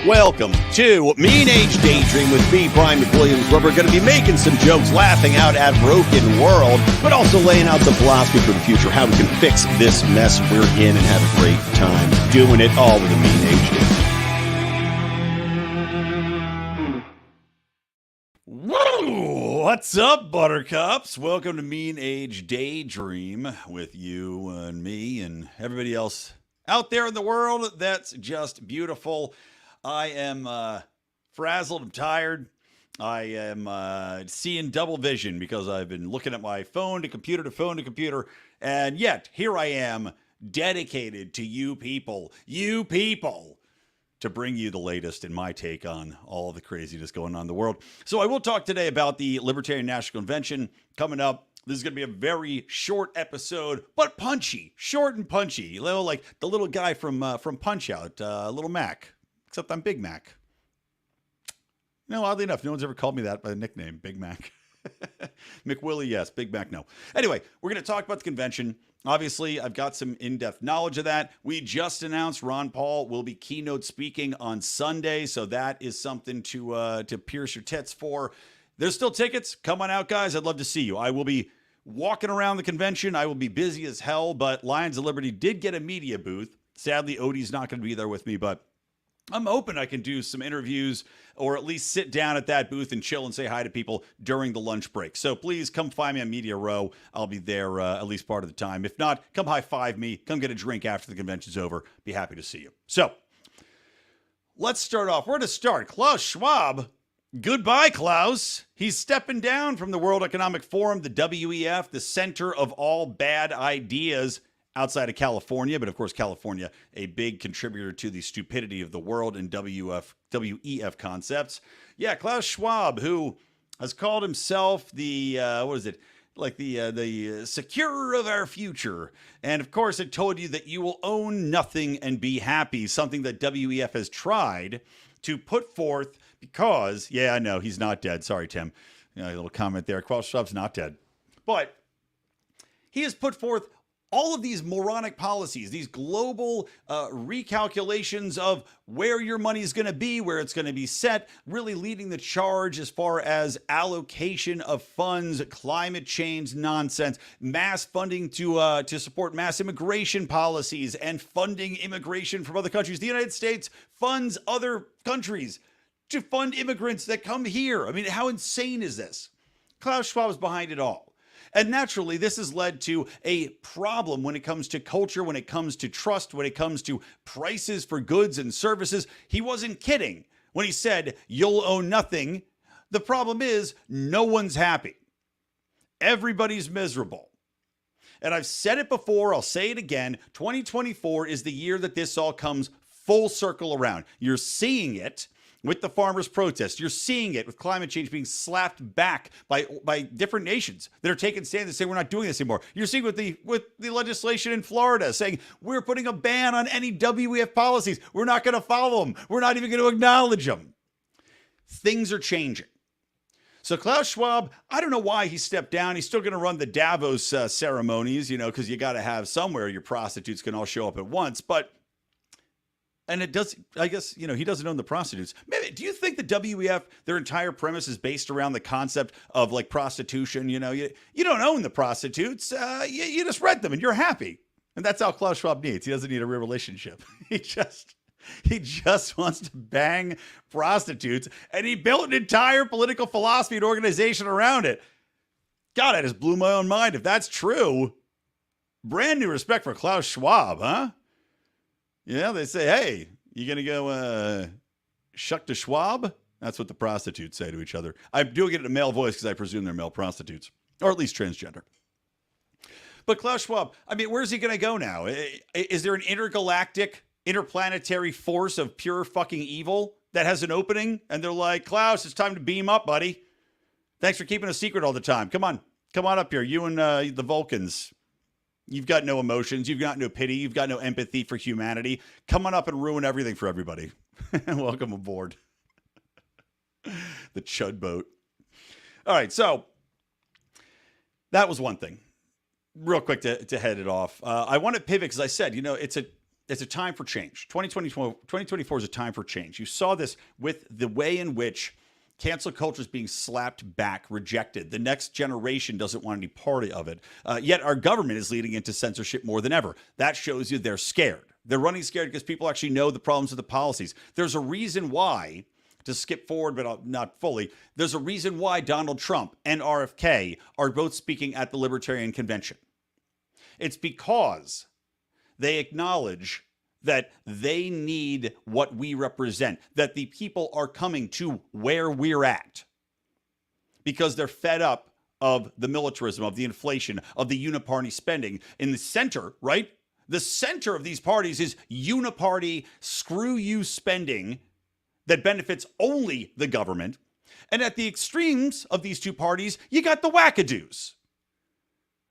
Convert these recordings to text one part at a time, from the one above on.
Welcome to Mean Age Daydream with me, Brian McWilliams, where we're going to be making some jokes, laughing out at broken world, but also laying out some philosophy for the future, how we can fix this mess we're in and have a great time doing it all with a Mean Age Daydream. Whoa! What's up, buttercups? Welcome to Mean Age Daydream with you and me and everybody else out there in the world. That's just beautiful. I am frazzled. I'm tired. I am seeing double vision because I've been looking at my phone to computer to phone to computer. And yet, here I am, dedicated to you people, to bring you the latest in my take on all the craziness going on in the world. So I will talk today about the Libertarian National Convention coming up. This is going to be a very short episode, but punchy, short and punchy. Like the little guy from Punch-Out, Little Mac. Except I'm Big Mac. No, oddly enough, no one's ever called me that by the nickname, Big Mac. McWillie, yes. Big Mac, no. Anyway, we're going to talk about the convention. Obviously, I've got some in-depth knowledge of that. We just announced Ron Paul will be keynote speaking on Sunday, so that is something to pierce your tits for. There's still tickets. Come on out, guys. I'd love to see you. I will be walking around the convention. I will be busy as hell, but Lions of Liberty did get a media booth. Sadly, Odie's not going to be there with me, but I'm hoping I can do some interviews or at least sit down at that booth and chill and say hi to people during the lunch break. So please come find me on Media Row. I'll be there at least part of the time. If not, come high-five me. Come get a drink after the convention's over. Be happy to see you. So let's start off. Where to start? Klaus Schwab. Goodbye, Klaus. He's stepping down from the World Economic Forum, the WEF, the center of all bad ideas outside of California, but of course, California, a big contributor to the stupidity of the world in WEF concepts. Yeah, Klaus Schwab, who has called himself the, the securer of our future. And of course, it told you that you will own nothing and be happy, something that WEF has tried to put forth because, yeah, I know, he's not dead. Sorry, Tim. A little comment there. Klaus Schwab's not dead. But he has put forth all of these moronic policies, these global recalculations of where your money is going to be, where it's going to be set, really leading the charge as far as allocation of funds, climate change nonsense, mass funding to support mass immigration policies, and funding immigration from other countries. The United States funds other countries to fund immigrants that come here. I mean, how insane is this? Klaus Schwab is behind it all. And naturally, this has led to a problem when it comes to culture, when it comes to trust, when it comes to prices for goods and services. He wasn't kidding when he said, you'll own nothing. The problem is no one's happy. Everybody's miserable. And I've said it before, I'll say it again. 2024 is the year that this all comes full circle around. You're seeing it with the farmers' protest. You're seeing it with climate change being slapped back by different nations that are taking stands and saying we're not doing this anymore. You're seeing with the legislation in Florida saying we're putting a ban on any WEF policies. We're not going to follow them. We're not even going to acknowledge them. Things are changing. So Klaus Schwab, I don't know why he stepped down. He's still going to run the Davos ceremonies, because you got to have somewhere your prostitutes can all show up at once. And it does, I guess, he doesn't own the prostitutes. Maybe, do you think the WEF, their entire premise is based around the concept of like prostitution? You don't own the prostitutes. You just rent them and you're happy. And that's all Klaus Schwab needs. He doesn't need a real relationship. He just wants to bang prostitutes. And he built an entire political philosophy and organization around it. God, I just blew my own mind. If that's true, brand new respect for Klaus Schwab, huh? Yeah, they say, hey, you going to go shuck to Schwab? That's what the prostitutes say to each other. I'm doing it in a male voice because I presume they're male prostitutes, or at least transgender. But Klaus Schwab, I mean, where's he going to go now? Is there an intergalactic, interplanetary force of pure fucking evil that has an opening? And they're like, Klaus, it's time to beam up, buddy. Thanks for keeping a secret all the time. Come on up here. You and the Vulcans. You've got no emotions. You've got no pity. You've got no empathy for humanity. Come on up and ruin everything for everybody. Welcome aboard. The Chud boat. All right, so that was one thing. Real quick to head it off. I want to pivot because I said, it's a time for change. 2024 is a time for change. You saw this with the way in which cancel culture is being slapped back, rejected. The next generation doesn't want any part of it. Yet our government is leading into censorship more than ever. That shows you they're scared. They're running scared because people actually know the problems of the policies. There's a reason why, to skip forward, but not fully, there's a reason why Donald Trump and RFK are both speaking at the Libertarian Convention. It's because they acknowledge that they need what we represent, that the people are coming to where we're at because they're fed up of the militarism, of the inflation, of the uniparty spending. In the center, right? The center of these parties is uniparty, screw you spending that benefits only the government. And at the extremes of these two parties, you got the wackadoos.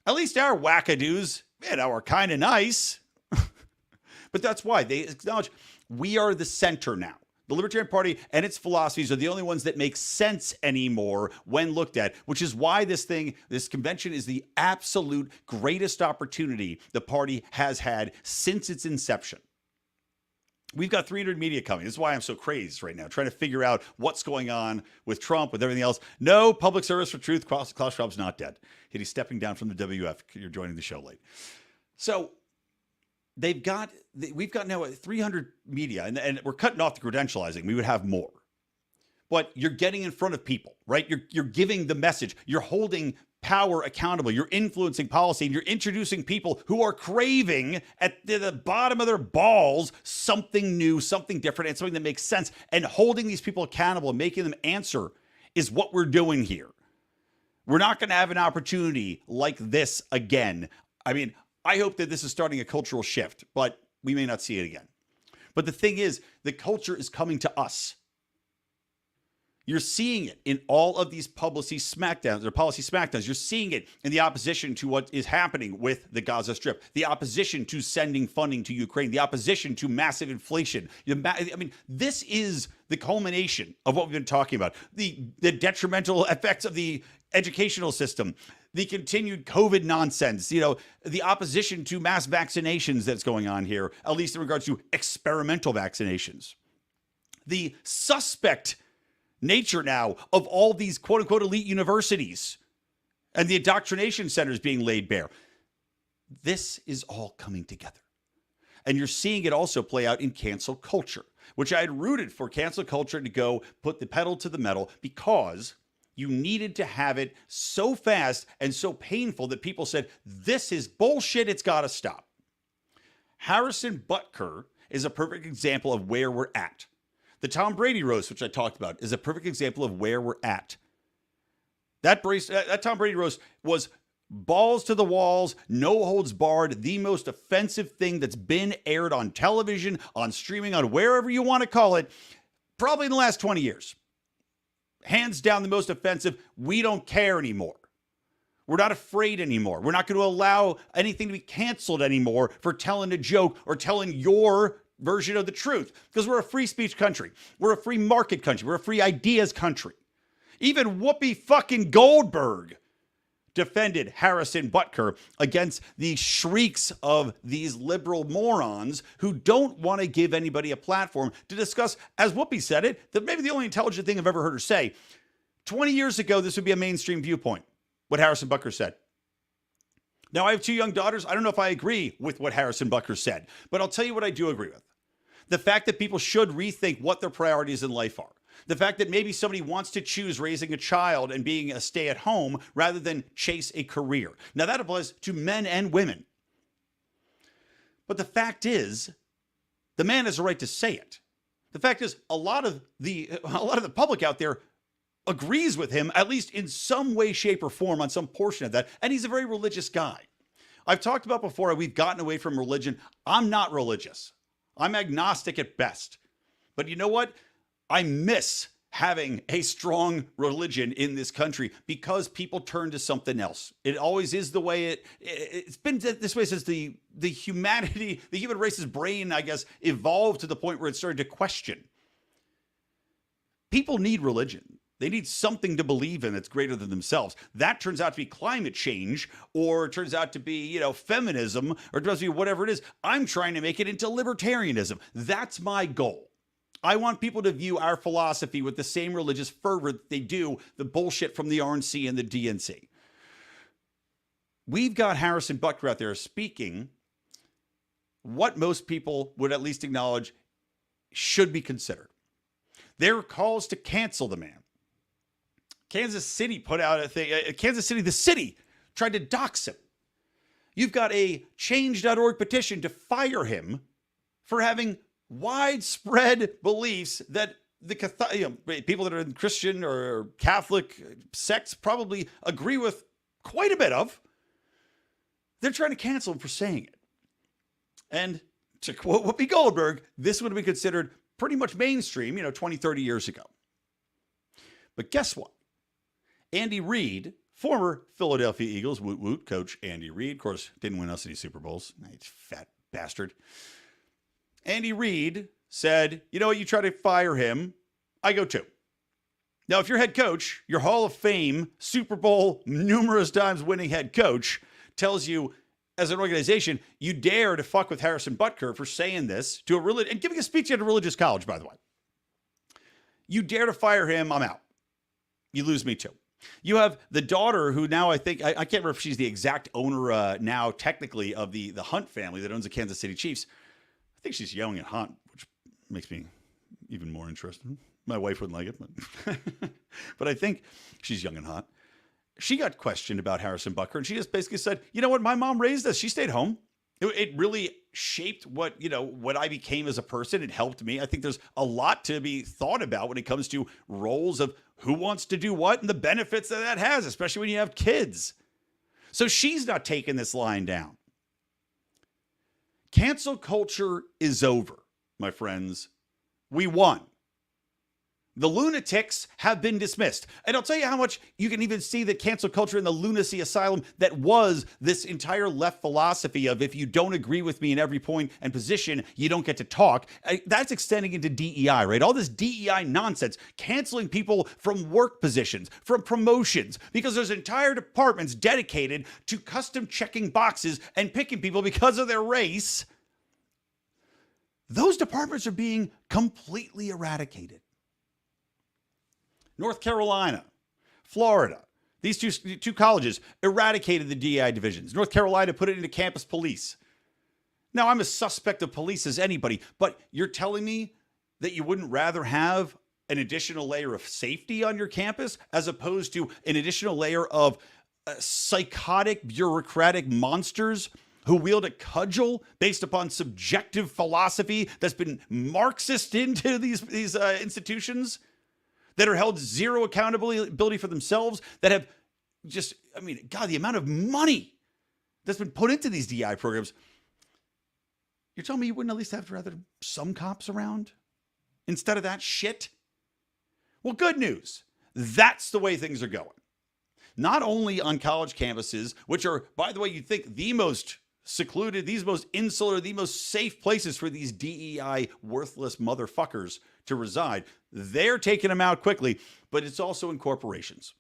At least our wackadoos, are kind of nice. But that's why they acknowledge we are the center now. The Libertarian Party and its philosophies are the only ones that make sense anymore when looked at, which is why this convention is the absolute greatest opportunity the party has had since its inception. We've got 300 media coming. This is why I'm so crazed right now, trying to figure out what's going on with Trump, with everything else. No public service for truth. Klaus Schwab's not dead. He's stepping down from the WF. You're joining the show late. So we've got now 300 media, and we're cutting off the credentializing. We would have more. But you're getting in front of people, right? You're giving the message. You're holding power accountable. You're influencing policy, and you're introducing people who are craving at the bottom of their balls something new, something different, and something that makes sense. And holding these people accountable and making them answer is what we're doing here. We're not going to have an opportunity like this again. I mean, I hope that this is starting a cultural shift, but we may not see it again. But the thing is, the culture is coming to us. You're seeing it in all of these policy smackdowns. You're seeing it in the opposition to what is happening with the Gaza Strip, the opposition to sending funding to Ukraine, the opposition to massive inflation. I mean, this is the culmination of what we've been talking about. The detrimental effects of the educational system, the continued COVID nonsense, the opposition to mass vaccinations that's going on here, at least in regards to experimental vaccinations. The suspect nature now of all these quote unquote elite universities and the indoctrination centers being laid bare. This is all coming together. And you're seeing it also play out in cancel culture, which I had rooted for cancel culture to go put the pedal to the metal because you needed to have it so fast and so painful that people said, this is bullshit, it's got to stop. Harrison Butker is a perfect example of where we're at. The Tom Brady roast, which I talked about, is a perfect example of where we're at. That Tom Brady roast was balls to the walls, no holds barred, the most offensive thing that's been aired on television, on streaming, on wherever you want to call it, probably in the last 20 years. Hands down the most offensive. We don't care anymore. We're not afraid anymore. We're not going to allow anything to be canceled anymore for telling a joke or telling your version of the truth, because we're a free speech country. We're a free market country. We're a free ideas country. Even Whoopi fucking Goldberg defended Harrison Butker against the shrieks of these liberal morons who don't want to give anybody a platform to discuss, as Whoopi said it, that maybe the only intelligent thing I've ever heard her say. 20 years ago, this would be a mainstream viewpoint, what Harrison Butker said. Now, I have 2 young daughters. I don't know if I agree with what Harrison Butker said, but I'll tell you what I do agree with. The fact that people should rethink what their priorities in life are. The fact that maybe somebody wants to choose raising a child and being a stay-at-home rather than chase a career. Now, that applies to men and women. But the fact is, the man has a right to say it. The fact is, a lot of the public out there agrees with him, at least in some way, shape, or form on some portion of that. And he's a very religious guy. I've talked about before, we've gotten away from religion. I'm not religious. I'm agnostic at best. But you know what? I miss having a strong religion in this country because people turn to something else. It always is the way it's been this way since the human race's brain, I guess, evolved to the point where it started to question. People need religion. They need something to believe in that's greater than themselves. That turns out to be climate change, or it turns out to be, feminism, or it turns out to be whatever it is. I'm trying to make it into libertarianism. That's my goal. I want people to view our philosophy with the same religious fervor that they do the bullshit from the RNC and the DNC. We've got Harrison Butker out there speaking what most people would at least acknowledge should be considered. There are calls to cancel the man. Kansas City put out a thing. Kansas City, the city, tried to dox him. You've got a change.org petition to fire him for having widespread beliefs that the people that are in Christian or Catholic sects probably agree with quite a bit of. They're trying to cancel him for saying it. And to quote Whoopi Goldberg, this would have been considered pretty much mainstream, 20, 30 years ago. But guess what? Andy Reid, former Philadelphia Eagles, woot woot, coach Andy Reid, of course, didn't win us any Super Bowls. He's fat bastard. Andy Reid said, you know what, you try to fire him, I go too. Now, if your head coach, your Hall of Fame, Super Bowl, numerous times winning head coach, tells you as an organization, you dare to fuck with Harrison Butker for saying this to a and giving a speech at a religious college, by the way. You dare to fire him, I'm out. You lose me too. You have the daughter who now I think, I can't remember if she's the exact owner now technically of the Hunt family that owns the Kansas City Chiefs. I think she's young and hot, which makes me even more interested. My wife wouldn't like it, but I think she's young and hot. She got questioned about Harrison Butker, and she just basically said, you know what, my mom raised us. She stayed home. It really shaped what I became as a person. It helped me. I think there's a lot to be thought about when it comes to roles of who wants to do what and the benefits that has, especially when you have kids. So she's not taking this line down. Cancel culture is over, my friends. We won. The lunatics have been dismissed. And I'll tell you how much you can even see the cancel culture in the lunacy asylum that was this entire left philosophy of if you don't agree with me in every point and position, you don't get to talk. That's extending into DEI, right? All this DEI nonsense, canceling people from work positions, from promotions, because there's entire departments dedicated to custom checking boxes and picking people because of their race. Those departments are being completely eradicated. North Carolina, Florida, these two colleges eradicated the DEI divisions. North Carolina put it into campus police. Now, I'm as suspect of police as anybody, but you're telling me that you wouldn't rather have an additional layer of safety on your campus as opposed to an additional layer of psychotic, bureaucratic monsters who wield a cudgel based upon subjective philosophy that's been Marxist into these institutions? That are held zero accountability for themselves, that have just, God, the amount of money that's been put into these DI programs. You're telling me you wouldn't at least have rather some cops around instead of that shit? Well, good news. That's the way things are going. Not only on college campuses, which are, by the way, you'd think the most secluded, these most insular, the most safe places for these DEI worthless motherfuckers to reside. They're taking them out quickly, but it's also in corporations.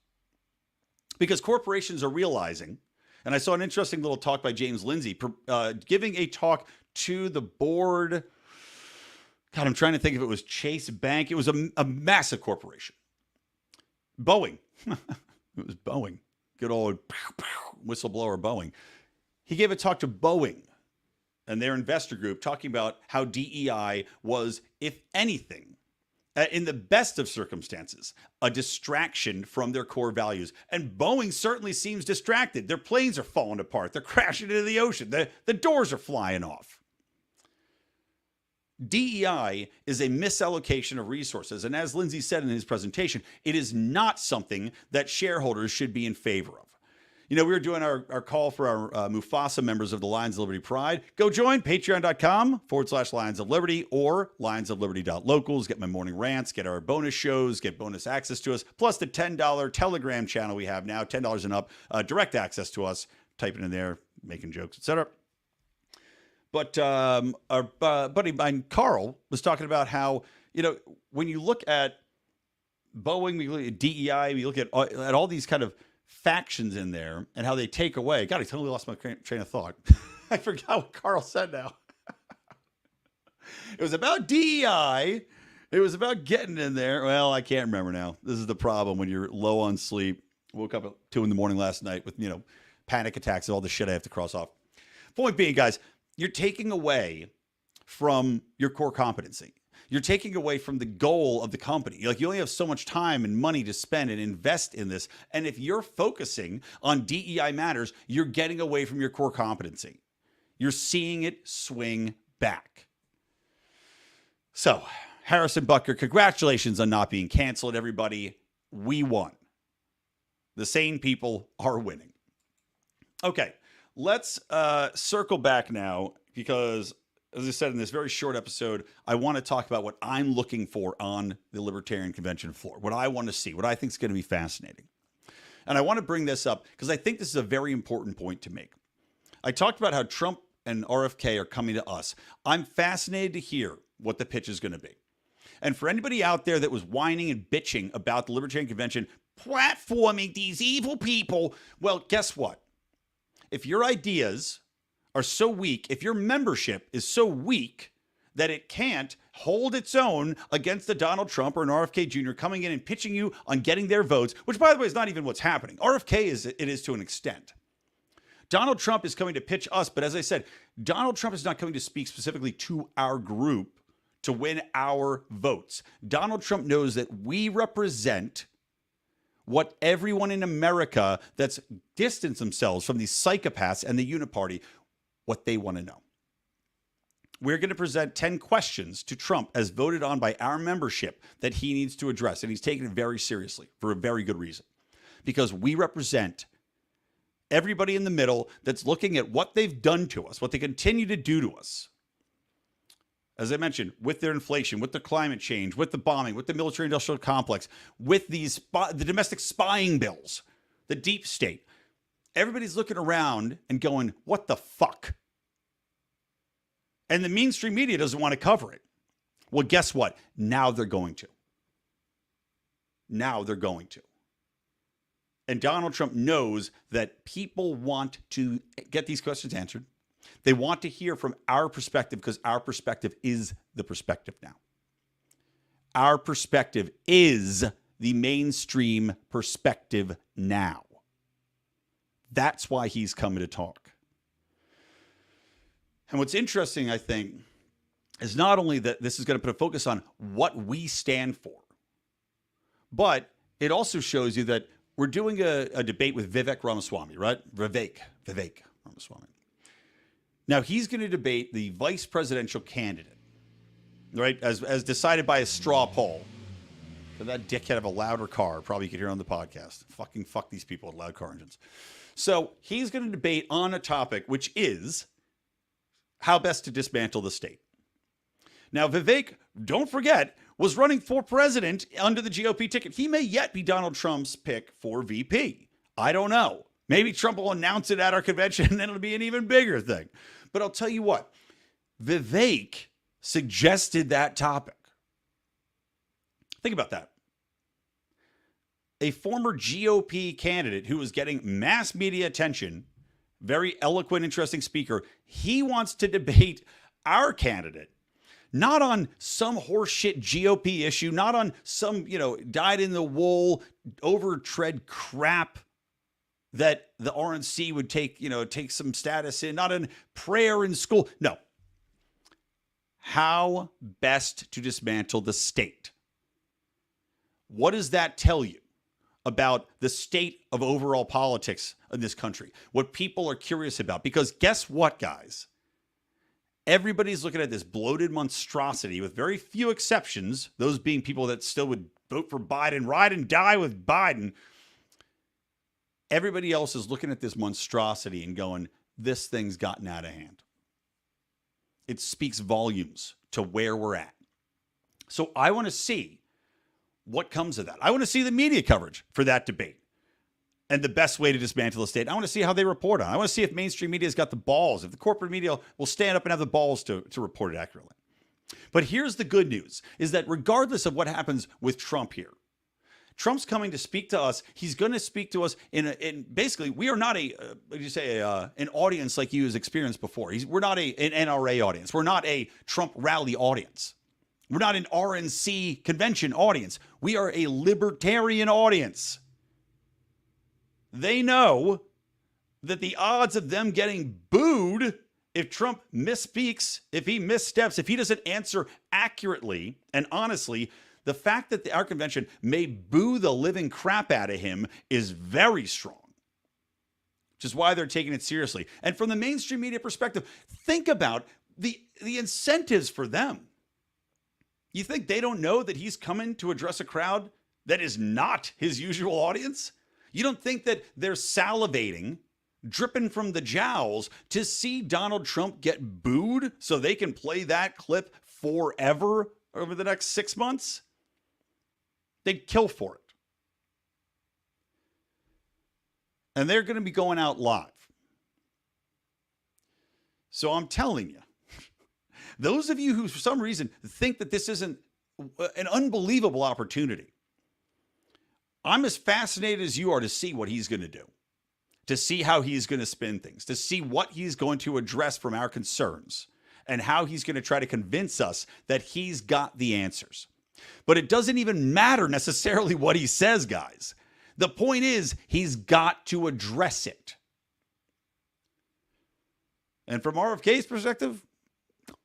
Because corporations are realizing, and I saw an interesting little talk by James Lindsay, giving a talk to the board. God, I'm trying to think if it was Chase Bank. It was a massive corporation. Boeing. It was Boeing. Good old whistleblower Boeing. He gave a talk to Boeing and their investor group talking about how DEI was, if anything, in the best of circumstances, a distraction from their core values. And Boeing certainly seems distracted. Their planes are falling apart. They're crashing into the ocean. The doors are flying off. DEI is a misallocation of resources. And as Lindsay said in his presentation, it is not something that shareholders should be in favor of. We were doing our call for our Mufasa members of the Lions of Liberty Pride. Go join patreon.com/Lions of Liberty or lionsofliberty.locals. Get my morning rants, get our bonus shows, get bonus access to us, plus the $10 Telegram channel we have now, $10 and up, direct access to us, typing in there, making jokes, etc. But our buddy of mine, Carl, was talking about how, when you look at Boeing, we look at DEI, we look at all these kind of factions in there and how they take away. God, I totally lost my train of thought. I forgot what Carl said now. It was about DEI. It was about getting in there. Well, I can't remember now. This is the problem when you're low on sleep. Woke up at 2 a.m. last night with, panic attacks and all the shit I have to cross off. Point being, guys, you're taking away from your core competency. You're taking away from the goal of the company. Like, you only have so much time and money to spend and invest in this. And if you're focusing on DEI matters, you're getting away from your core competency. You're seeing it swing back. So, Harris and Butker, congratulations on not being canceled, everybody. We won. The sane people are winning. Okay, let's circle back now because, as I said in this very short episode, I want to talk about what I'm looking for on the Libertarian Convention floor, what I want to see, what I think is going to be fascinating. And I want to bring this up because I think this is a very important point to make. I talked about how Trump and RFK are coming to us. I'm fascinated to hear what the pitch is going to be. And for anybody out there that was whining and bitching about the Libertarian Convention platforming these evil people, well, guess what? If your ideas are so weak, if your membership is so weak that it can't hold its own against a Donald Trump or an RFK Jr. coming in and pitching you on getting their votes, which, by the way, is not even what's happening. RFK is to an extent. Donald Trump is coming to pitch us, but as I said, Donald Trump is not coming to speak specifically to our group to win our votes. Donald Trump knows that we represent what everyone in America that's distanced themselves from these psychopaths and the Uniparty, what they want to know. We're going to present 10 questions to Trump as voted on by our membership that he needs to address. And he's taking it very seriously for a very good reason. Because we represent everybody in the middle that's looking at what they've done to us, what they continue to do to us. As I mentioned, with their inflation, with the climate change, with the bombing, with the military-industrial complex, with the domestic spying bills, the deep state. Everybody's looking around and going, what the fuck? And the mainstream media doesn't want to cover it. Well, guess what? Now they're going to. Now they're going to. And Donald Trump knows that people want to get these questions answered. They want to hear from our perspective because our perspective is the perspective now. Our perspective is the mainstream perspective now. That's why he's coming to talk. And what's interesting, I think, is not only that this is going to put a focus on what we stand for, but it also shows you that we're doing a debate with Vivek Ramaswamy, right? Vivek Ramaswamy. Now, he's going to debate the vice presidential candidate, right, as decided by a straw poll. So that dickhead of a louder car, probably you could hear on the podcast. Fucking fuck these people with loud car engines. So he's going to debate on a topic which is how best to dismantle the state. Now, Vivek, don't forget, was running for president under the GOP ticket. He may yet be Donald Trump's pick for VP. I don't know. Maybe Trump will announce it at our convention and then it'll be an even bigger thing. But I'll tell you what, Vivek suggested that topic. Think about that. A former GOP candidate who was getting mass media attention, very eloquent, interesting speaker, he wants to debate our candidate. Not on some horseshit GOP issue, not on some, dyed-in-the-wool, overtread crap that the RNC would take some status in, not in prayer in school. No. How best to dismantle the state. What does that tell you about the state of overall politics in this country? What people are curious about? Because guess what, guys? Everybody's looking at this bloated monstrosity with very few exceptions, those being people that still would vote for Biden, ride and die with Biden. Everybody else is looking at this monstrosity and going, this thing's gotten out of hand. It speaks volumes to where we're at. So I want to see what comes of that. I want to see the media coverage for that debate and the best way to dismantle the state. I want to see how they report on it. I want to see if mainstream media has got the balls, if the corporate media will stand up and have the balls to report it accurately. But here's the good news, is that regardless of what happens with Trump here, Trump's coming to speak to us. He's going to speak to us in basically, we are not an audience like you has experienced before. We're not an NRA audience. We're not a Trump rally audience. We're not an RNC convention audience. We are a libertarian audience. They know that the odds of them getting booed if Trump misspeaks, if he missteps, if he doesn't answer accurately and honestly, the fact that our convention may boo the living crap out of him is very strong, which is why they're taking it seriously. And from the mainstream media perspective, think about the incentives for them. You think they don't know that he's coming to address a crowd that is not his usual audience? You don't think that they're salivating, dripping from the jowls to see Donald Trump get booed so they can play that clip forever over the next 6 months? They'd kill for it. And they're going to be going out live. So I'm telling you, those of you who for some reason think that this isn't an unbelievable opportunity, I'm as fascinated as you are to see what he's going to do, to see how he's going to spin things, to see what he's going to address from our concerns, and how he's going to try to convince us that he's got the answers. But it doesn't even matter necessarily what he says, guys. The point is, he's got to address it. And from RFK's perspective,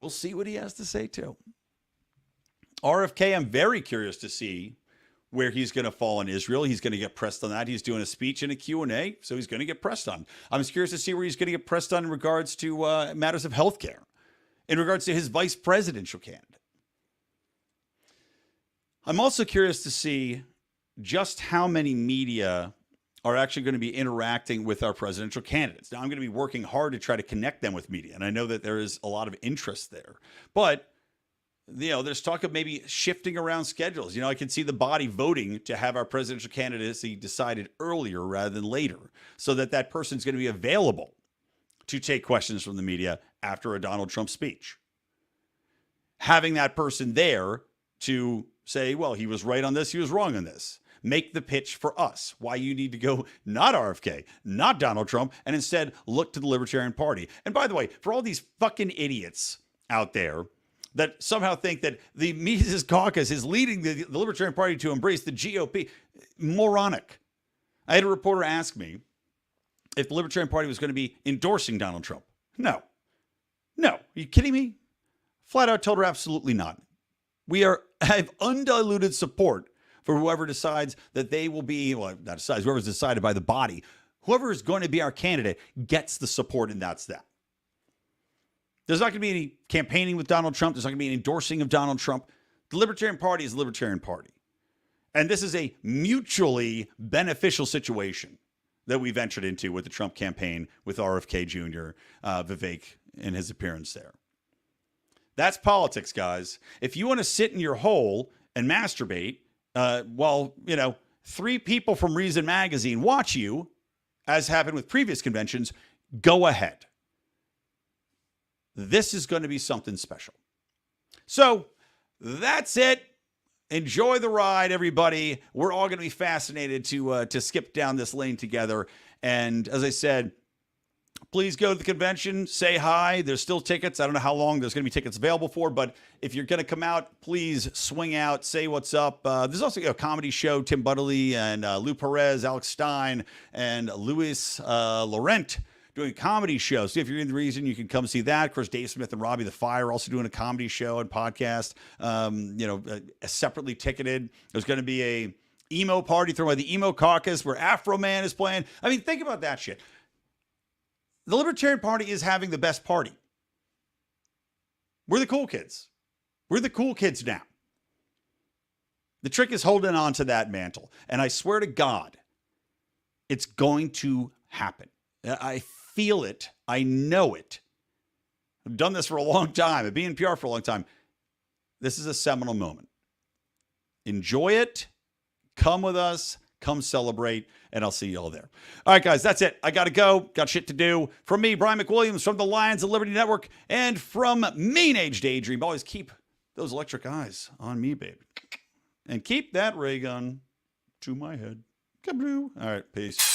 we'll see what he has to say too. RFK, I'm very curious to see where he's going to fall in Israel. He's going to get pressed on that. He's doing a speech and a Q&A, so he's going to get pressed on. I'm just curious to see where he's going to get pressed on in regards to matters of healthcare, in regards to his vice presidential candidate. I'm also curious to see just how many media are actually going to be interacting with our presidential candidates. Now, I'm going to be working hard to try to connect them with media, and I know that there is a lot of interest there. But, there's talk of maybe shifting around schedules. I can see the body voting to have our presidential candidacy decided earlier rather than later, so that that person's going to be available to take questions from the media after a Donald Trump speech. Having that person there to say, well, he was right on this, he was wrong on this. Make the pitch for us, why you need to go not RFK, not Donald Trump, and instead look to the Libertarian Party. And by the way, for all these fucking idiots out there that somehow think that the Mises Caucus is leading the Libertarian Party to embrace the GOP, moronic. I had a reporter ask me if the Libertarian Party was going to be endorsing Donald Trump. No. Are you kidding me? Flat out told her absolutely not. We have undiluted support for whoever decides that they will be, well, not decides, whoever's decided by the body. Whoever is going to be our candidate gets the support, and that's that. There's not going to be any campaigning with Donald Trump. There's not going to be any endorsing of Donald Trump. The Libertarian Party is the Libertarian Party. And this is a mutually beneficial situation that we've entered into with the Trump campaign, with RFK Jr., Vivek, and his appearance there. That's politics, guys. If you want to sit in your hole and masturbate while, 3 people from Reason Magazine watch you, as happened with previous conventions, go ahead. This is going to be something special. So that's it. Enjoy the ride, everybody. We're all going to be fascinated to skip down this lane together. And as I said, please go to the convention, say hi. There's still tickets. I don't know how long there's going to be tickets available for, but if you're going to come out, please swing out, say what's up. There's also a comedy show, Tim Butterly and Lou Perez, Alex Stein, and Louis Laurent doing a comedy show. So if you're in the region, you can come see that. Of course, Dave Smith and Robbie the Fire also doing a comedy show and podcast, separately ticketed. There's going to be a emo party thrown by the Emo Caucus where Afro Man is playing. I mean, think about that shit. The Libertarian Party is having the best party. We're the cool kids. We're the cool kids now. The trick is holding on to that mantle. And I swear to God, it's going to happen. I feel it. I know it. I've done this for a long time. I've been in PR for a long time. This is a seminal moment. Enjoy it. Come with us. Come celebrate, and I'll see you all there. All right, guys, that's it. I got to go. Got shit to do. From me, Brian McWilliams, from the Lions of Liberty Network, and from Mean Age Daydream. Always keep those electric eyes on me, baby. And keep that ray gun to my head. Kabloo. All right, peace.